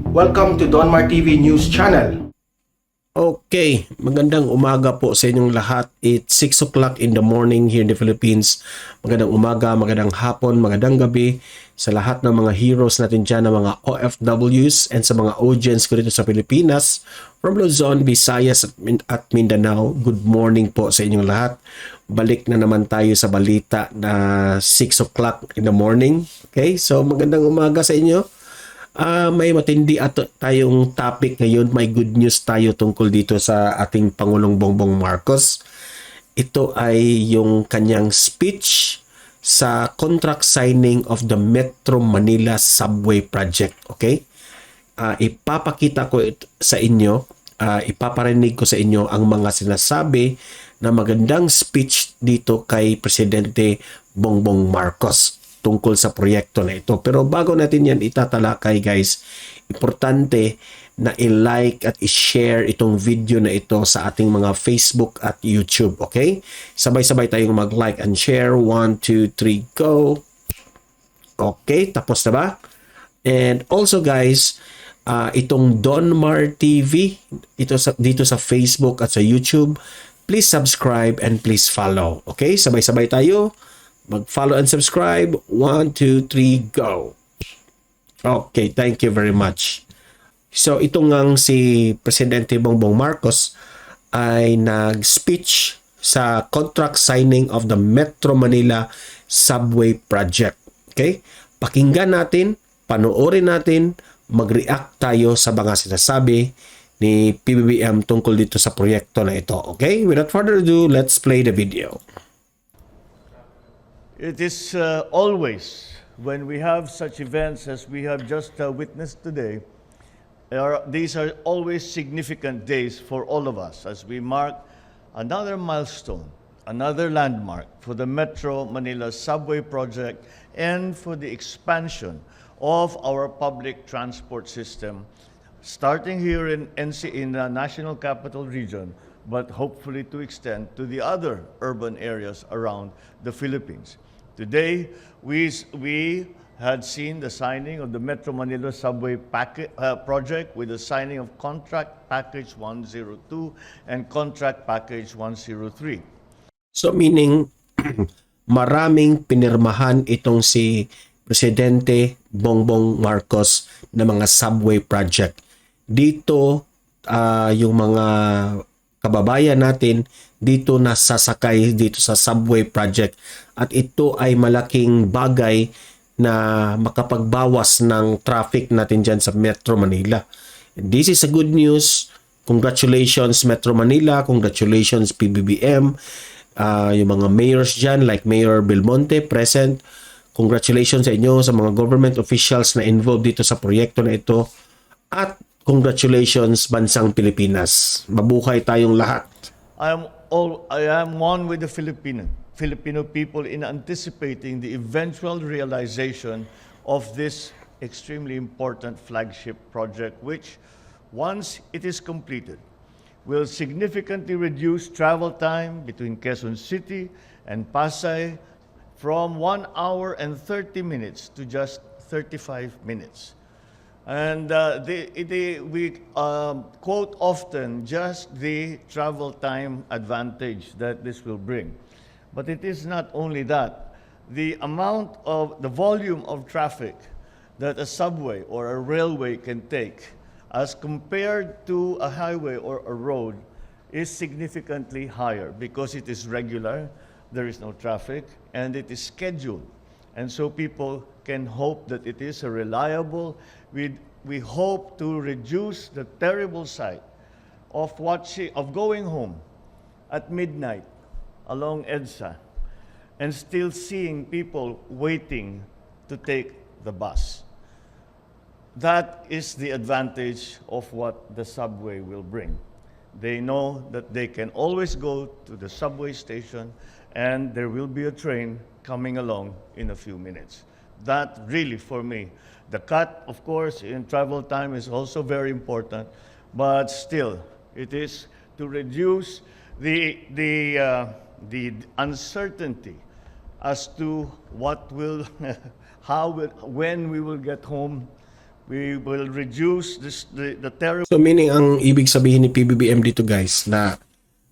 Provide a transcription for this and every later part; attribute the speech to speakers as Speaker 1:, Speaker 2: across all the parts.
Speaker 1: Welcome to Donmar TV News Channel.
Speaker 2: Okay, magandang umaga po sa inyong lahat. It's 6 o'clock in the morning here in the Philippines. Magandang umaga, magandang hapon, magandang gabi sa lahat ng mga heroes natin dyan, ng mga OFWs and sa mga audience ko dito sa Pilipinas. From Luzon, Visayas at Mindanao, good morning po sa inyong lahat. Balik na naman tayo sa balita na 6 o'clock in the morning. Okay, so magandang umaga sa inyo. May matindi tayong topic ngayon. May good news tayo tungkol dito sa ating Pangulong Bongbong Marcos. Ito ay yung kanyang speech sa contract signing of the Metro Manila Subway Project. Okay? Ipapakita ko sa inyo, ipaparinig ko sa inyo ang mga sinasabi na magandang speech dito kay Presidente Bongbong Marcos tungkol sa proyekto na ito. Pero bago natin yan itatalakay guys, importante na i-like at i-share itong video na ito sa ating mga Facebook at YouTube. Okay? Sabay-sabay tayong mag-like and share. 1, 2, 3, go! Okay, tapos na ba? And also guys, itong Donmar TV, dito sa Facebook at sa YouTube, please subscribe and please follow. Okay, sabay-sabay tayo. Mag-follow and subscribe. 1, 2, 3, go! Okay, thank you very much. So, ito ngang si Presidente Bongbong Marcos ay nag-speech sa contract signing of the Metro Manila Subway Project. Okay? Pakinggan natin, panoorin natin, mag-react tayo sa mga sinasabi ni PBBM tungkol dito sa proyekto na ito. Okay? Without further ado, let's play the video.
Speaker 3: It is always, when we have such events as we have just witnessed today, these are always significant days for all of us as we mark another milestone, another landmark for the Metro Manila Subway Project and for the expansion of our public transport system, starting here in the National Capital Region, but hopefully to extend to the other urban areas around the Philippines. Today, we had seen the signing of the Metro Manila Subway project with the signing of Contract Package 102 and Contract Package 103.
Speaker 2: So meaning, maraming pinirmahan itong si Presidente Bongbong Marcos na mga subway project. Dito, yung mga kababayan natin dito nasasakay dito sa subway project at ito ay malaking bagay na makapagbawas ng traffic natin dyan sa Metro Manila. And this is a good news. Congratulations Metro Manila, congratulations PBBM, yung mga mayors dyan like Mayor Belmonte present. Congratulations sa inyo sa mga government officials na involved dito sa proyekto na ito at congratulations Bansang Pilipinas. Mabuhay tayong lahat.
Speaker 3: I am one with the Filipino people in anticipating the eventual realization of this extremely important flagship project, which, once it is completed, will significantly reduce travel time between Quezon City and Pasay from 1 hour and 30 minutes to just 35 minutes. And we quote often just the travel time advantage that this will bring. But it is not only that. The volume of traffic that a subway or a railway can take as compared to a highway or a road is significantly higher because it is regular, there is no traffic, and it is scheduled. And so people can hope that it is a reliable. We hope to reduce the terrible sight of going home at midnight along EDSA and still seeing people waiting to take the bus. That is the advantage of what the subway will bring. They know that they can always go to the subway station and there will be a train coming along in a few minutes. That really, for me, the cut, of course, in travel time is also very important, but still, it is to reduce the uncertainty as to when we will get home. We will reduce the terrible
Speaker 2: So meaning ang ibig sabihin ni PBBM dito guys na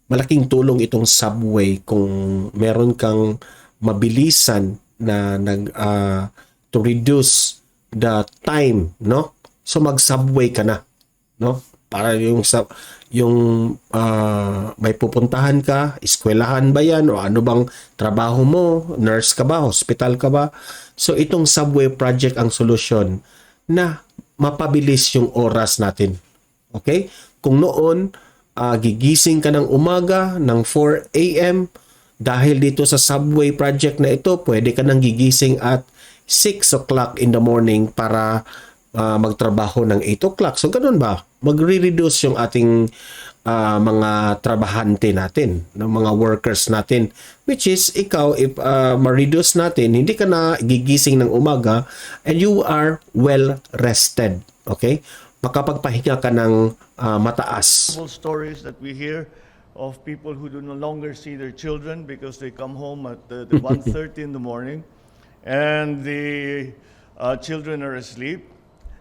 Speaker 2: malaking tulong itong subway kung meron kang mabilisan na to reduce the time, no? So mag-subway ka na, no? Para may pupuntahan ka, eskwelahan ba yan o ano bang trabaho mo, nurse ka ba, hospital ka ba? So itong subway project ang solusyon na mapabilis yung oras natin. Okay? Kung noon gigising ka ng umaga ng 4 a.m. dahil dito sa subway project na ito, pwede ka nang gigising at 6 o'clock in the morning para magtrabaho ng 8 o'clock. So, ganun ba? Magre-reduce yung ating mga trabahante natin, ng mga workers natin. Which is, ikaw, if ma-reduce natin, hindi ka na gigising ng umaga and you are well rested. Okay? Makapagpahinga ka ng mataas.
Speaker 3: stories that we hear of people who do no longer see their children because they come home at the 1:30 in the morning and the children are asleep.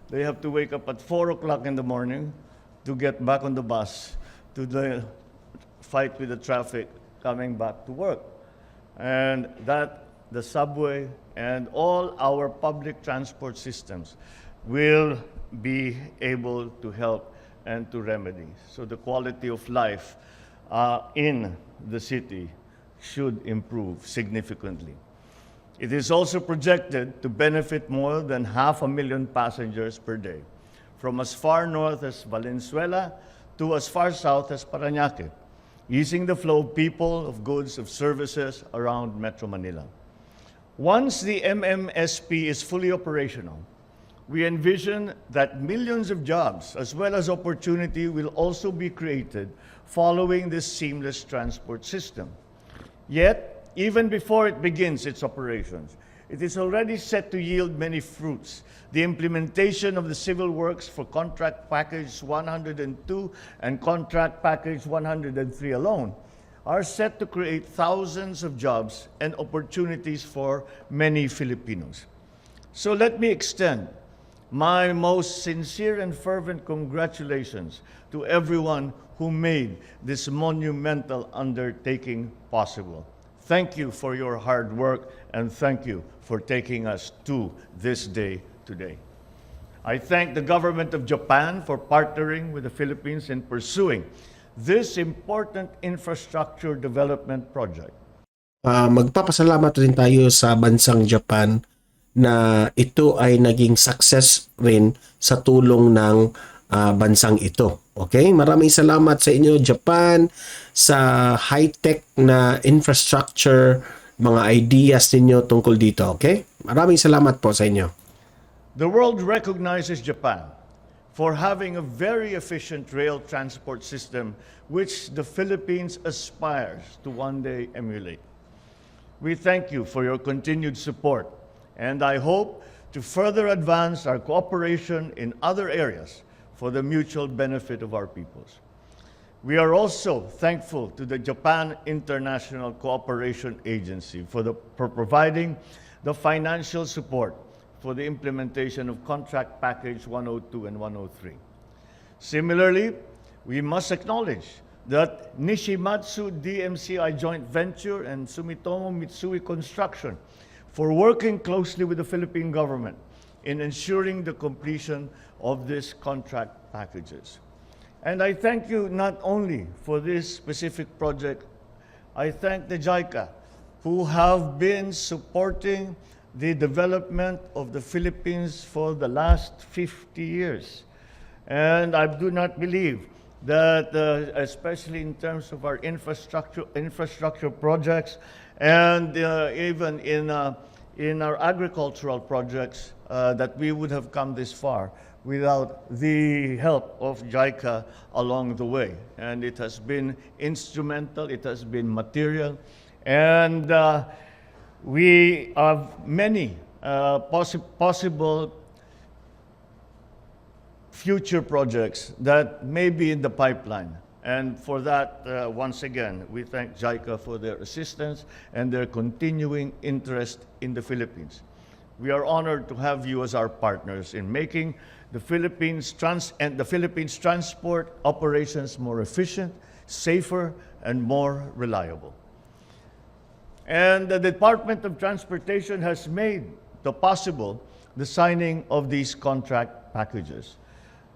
Speaker 3: They have to wake up at 4 o'clock in the morning to get back on the bus to the fight with the traffic coming back to work. And that the subway and all our public transport systems will be able to help and to remedy. So the quality of life in the city should improve significantly. It is also projected to benefit more than 500,000 passengers per day, from as far north as Valenzuela to as far south as Parañaque, easing the flow of people, of goods, of services around Metro Manila. Once the MMSP is fully operational, we envision that millions of jobs as well as opportunity will also be created following this seamless transport system. Yet, even before it begins its operations, it is already set to yield many fruits. The implementation of the civil works for Contract Package 102 and Contract Package 103 alone are set to create thousands of jobs and opportunities for many Filipinos. So let me extend my most sincere and fervent congratulations to everyone who made this monumental undertaking possible. Thank you for your hard work and thank you for taking us to this day today. I thank the government of Japan for partnering with the Philippines in pursuing this important infrastructure development project.
Speaker 2: Magpapasalamat rin tayo sa bansang Japan na ito ay naging success rin sa tulong ng bansang ito. Okay? Maraming salamat sa inyo, Japan, sa high-tech na infrastructure, mga ideas ninyo tungkol dito. Okay? Maraming salamat po sa inyo.
Speaker 3: The world recognizes Japan for having a very efficient rail transport system which the Philippines aspires to one day emulate. We thank you for your continued support, and I hope to further advance our cooperation in other areas for the mutual benefit of our peoples. We are also thankful to the Japan International Cooperation Agency for providing the financial support for the implementation of Contract Package 102 and 103. Similarly, we must acknowledge that Nishimatsu DMCI joint venture and Sumitomo Mitsui Construction for working closely with the Philippine government in ensuring the completion of these contract packages. And I thank you not only for this specific project, I thank the JICA who have been supporting the development of the Philippines for the last 50 years. And I do not believe that, especially in terms of our infrastructure projects and even in our agricultural projects, that we would have come this far without the help of JICA along the way. And it has been instrumental, it has been material, and we have many possible future projects that may be in the pipeline. And for that, once again, we thank JICA for their assistance and their continuing interest in the Philippines. we are honored to have you as our partners in making the Philippines transport operations more efficient, safer, and more reliable. And the Department of Transportation has made possible the signing of these contract packages.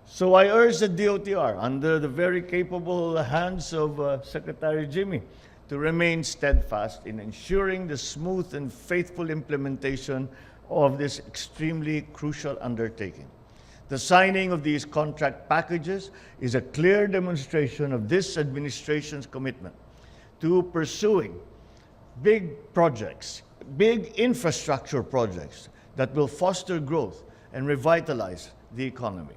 Speaker 3: So I urge the DOTR, under the very capable hands of Secretary Jimmy, to remain steadfast in ensuring the smooth and faithful implementation of this extremely crucial undertaking. The signing of these contract packages is a clear demonstration of this administration's commitment to pursuing big projects, big infrastructure projects that will foster growth and revitalize the economy.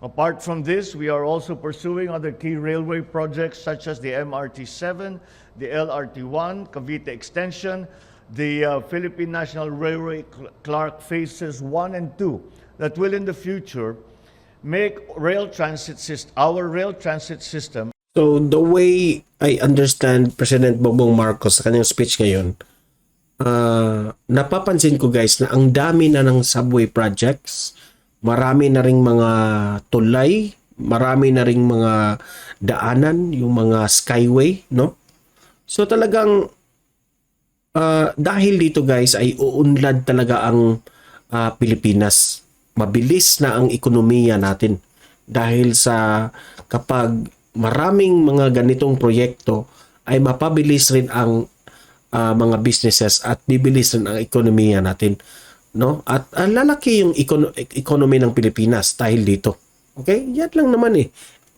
Speaker 3: Apart from this, we are also pursuing other key railway projects such as the MRT-7, the LRT-1, Cavite Extension, the Philippine National Railway Clark Phases 1 and 2 that will in the future make our rail transit system.
Speaker 2: So the way I understand President Bongbong Marcos sa kanyang speech ngayon, napapansin ko guys na ang dami na ng subway projects, marami na ring mga tulay, marami na ring mga daanan, yung mga skyway, no? So talagang dahil dito guys ay uunlad talaga ang Pilipinas. Mabilis na ang ekonomiya natin dahil sa kapag maraming mga ganitong proyekto ay mapabilis rin ang mga businesses at bibilis rin ang ekonomiya natin, no? At lalaki yung economy ng Pilipinas dahil dito. Okay? Yan lang naman eh.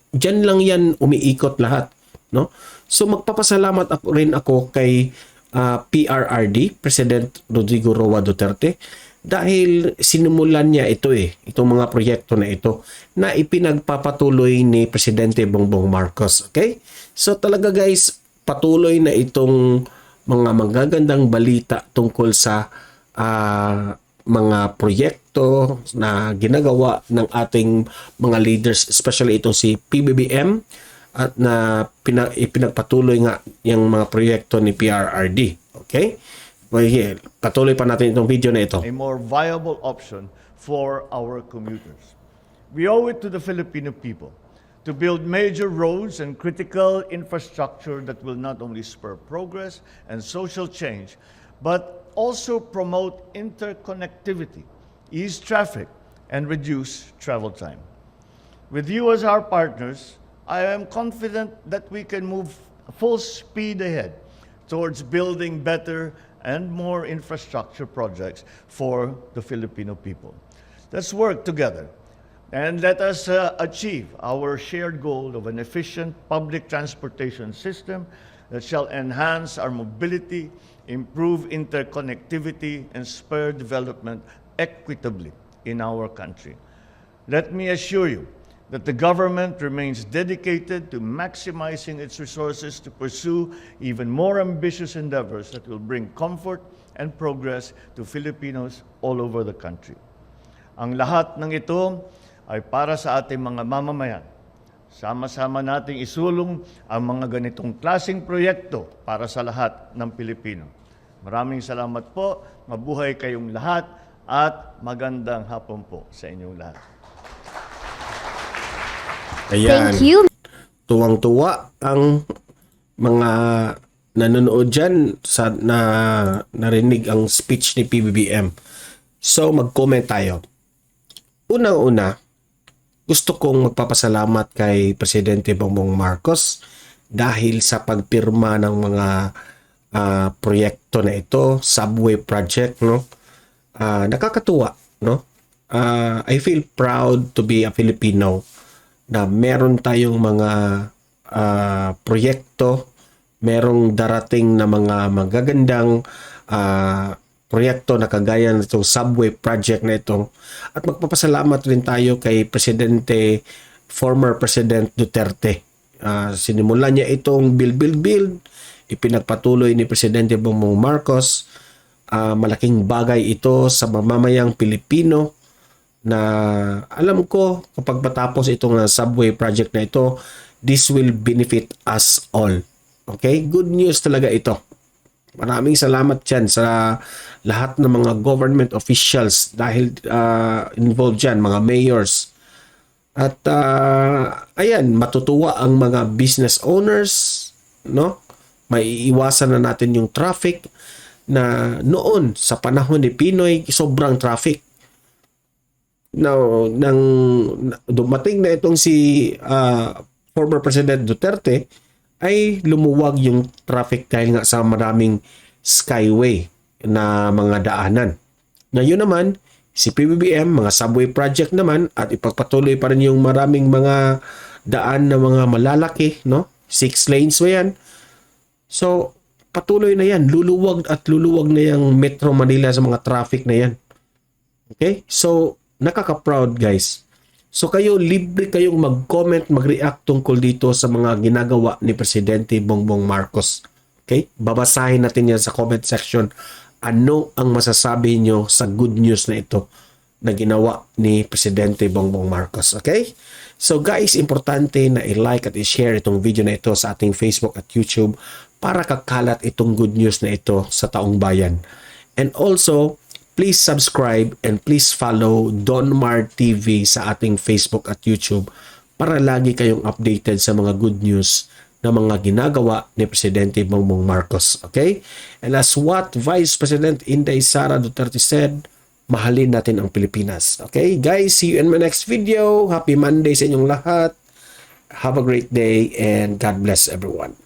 Speaker 2: Diyan lang yan umiikot lahat, no? So magpapasalamat rin ako kay PRRD, President Rodrigo Roa Duterte, dahil sinimulan niya ito itong mga proyekto na ito na ipinagpapatuloy ni Presidente Bongbong Marcos. Okay? So talaga guys, patuloy na itong mga magagandang balita tungkol sa mga proyekto na ginagawa ng ating mga leaders, especially itong si PBBM, at na ipinagpatuloy nga yung mga proyekto ni PRRD. Okay? Well, here, patuloy pa natin itong video na ito.
Speaker 3: A more viable option for our commuters. We owe it to the Filipino people to build major roads and critical infrastructure that will not only spur progress and social change, but also promote interconnectivity, ease traffic, and reduce travel time. With you as our partners, I am confident that we can move full speed ahead towards building better and more infrastructure projects for the Filipino people. Let's work together and let us achieve our shared goal of an efficient public transportation system that shall enhance our mobility, improve interconnectivity, and spur development equitably in our country. Let me assure you that the government remains dedicated to maximizing its resources to pursue even more ambitious endeavors that will bring comfort and progress to Filipinos all over the country. Ang lahat ng ito ay para sa ating mga mamamayan. Sama-sama nating isulong ang mga ganitong klaseng proyekto para sa lahat ng Pilipino. Maraming salamat po, mabuhay kayong lahat, at magandang hapon po sa inyong lahat.
Speaker 2: Ayan.
Speaker 4: Thank you.
Speaker 2: Tuwang-tuwa ang mga nanonood dyan sa narinig ang speech ni PBBM. So mag-comment tayo. Unang-una, gusto kong magpapasalamat kay Presidente Bongbong Marcos dahil sa pagpirma ng mga proyekto na ito, subway project, no? Nakakatuwa, no? I feel proud to be a Filipino na meron tayong mga proyekto, merong darating na mga magagandang proyekto na kagaya ng itong subway project na ito. At magpapasalamat rin tayo kay former President Duterte. Sinimulan niya itong build, ipinagpatuloy ni Presidente Bongbong Marcos. Malaking bagay ito sa mamamayang Pilipino na alam ko kapag matapos itong subway project na ito, this will benefit us all. Okay? Good news talaga ito. Maraming salamat dyan sa lahat ng mga government officials dahil involved dyan, mga mayors. At ayan, matutuwa ang mga business owners, no? Maiiwasan na natin yung traffic na noon sa panahon ni Pinoy, sobrang traffic. Now, nang dumating na itong si former President Duterte, ay lumuwag yung traffic dahil nga sa maraming skyway na mga daanan. Ngayon naman, si PBBM, mga subway project naman, at ipagpatuloy pa rin yung maraming mga daan na mga malalaki, no? 6 lanes ba yan? So, patuloy na yan. Luluwag at luluwag na yung Metro Manila sa mga traffic na yan. Okay? So, nakaka-proud guys. So kayo, libre kayong mag-comment, mag-react tungkol dito sa mga ginagawa ni Presidente Bongbong Marcos. Okay? Babasahin natin yan sa comment section. Ano ang masasabi nyo sa good news na ito na ginawa ni Presidente Bongbong Marcos? Okay? So guys, importante na i-like at i-share itong video na ito sa ating Facebook at YouTube para kakalat itong good news na ito sa taong bayan. And also, please subscribe and please follow Donmar TV sa ating Facebook at YouTube para lagi kayong updated sa mga good news na mga ginagawa ni Presidente Bongbong Marcos. Okay? And as what Vice President Inday Sara Duterte said, mahalin natin ang Pilipinas. Okay? Guys, see you in my next video. Happy Monday sa inyong lahat. Have a great day and God bless everyone.